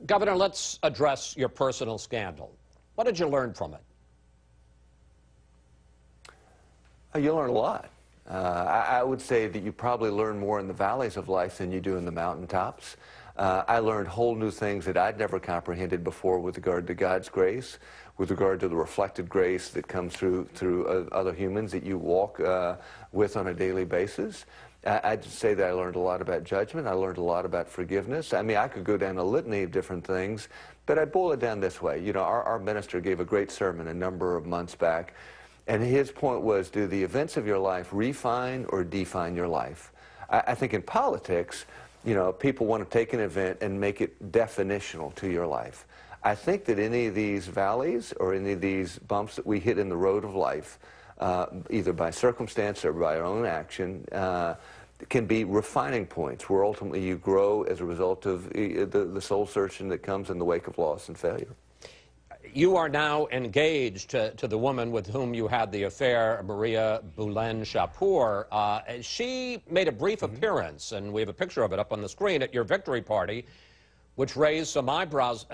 Governor, let's address your personal scandal. What did you learn from it? You learn a lot. I would say that you probably learn more in the valleys of life than you do in the mountaintops. I learned whole new things that I'd never comprehended before with regard to God's grace, with regard to the reflected grace that comes through other humans that you walk with on a daily basis. I'd say that I learned a lot about judgment. I learned a lot about forgiveness. I mean, I could go down a litany of different things, but I'd boil it down this way. You know, our minister gave a great sermon a number of months back, and his point was, do the events of your life refine or define your life? I think in politics, you know, people want to take an event and make it definitional to your life. I think that any of these valleys or any of these bumps that we hit in the road of life, either by circumstance or by our own action, can be refining points where ultimately you grow as a result of the soul searching that comes in the wake of loss and failure. You are now engaged to the woman with whom you had the affair, Maria Belen Chapur. She made a brief appearance, and we have a picture of it up on the screen, at your victory party, which raised some eyebrows.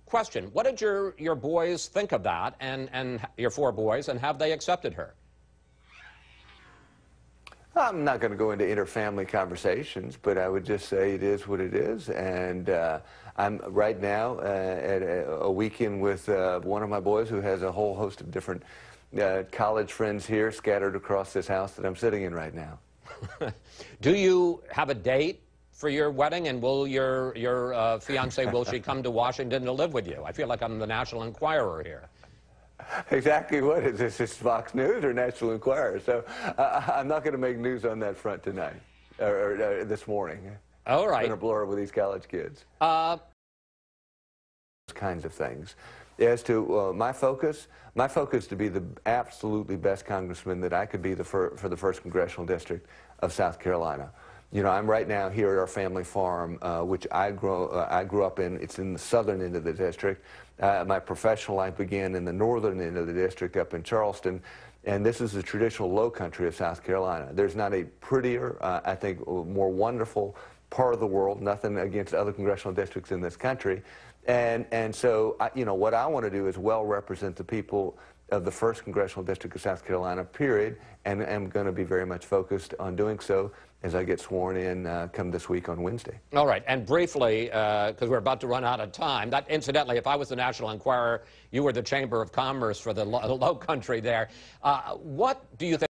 Question, what did your boys think of that, and your 4 boys, and have they accepted her? I'm not going to go into inter-family conversations, but I would just say it is what it is. And I'm right now at a weekend with one of my boys who has a whole host of different college friends here scattered across this house that I'm sitting in right now. Do you have a date for your wedding, and will your fiancé, will she come to Washington to live with you? I feel like I'm the National Enquirer here. Exactly what is this? Is Fox News or National Enquirer? So I'm not going to make news on that front tonight, or this morning. All right. I'm going to blur with these college kids. Those kinds of things. As to my focus to be the absolutely best congressman that I could be for the 1st Congressional District of South Carolina. You know, I'm right now here at our family farm, which I grew up in. It's in the southern end of the district. My professional life began in the northern end of the district up in Charleston, and this is the traditional low country of South Carolina. There's not a prettier, I think, more wonderful part of the world, nothing against other congressional districts in this country. And so, you know, what I want to do is well represent the people of the 1st Congressional District of South Carolina, period, and I'm going to be very much focused on doing so as I get sworn in come this week on Wednesday. All right, and briefly, because we're about to run out of time, that incidentally, if I was the National Enquirer, you were the Chamber of Commerce for the low country there. What do you think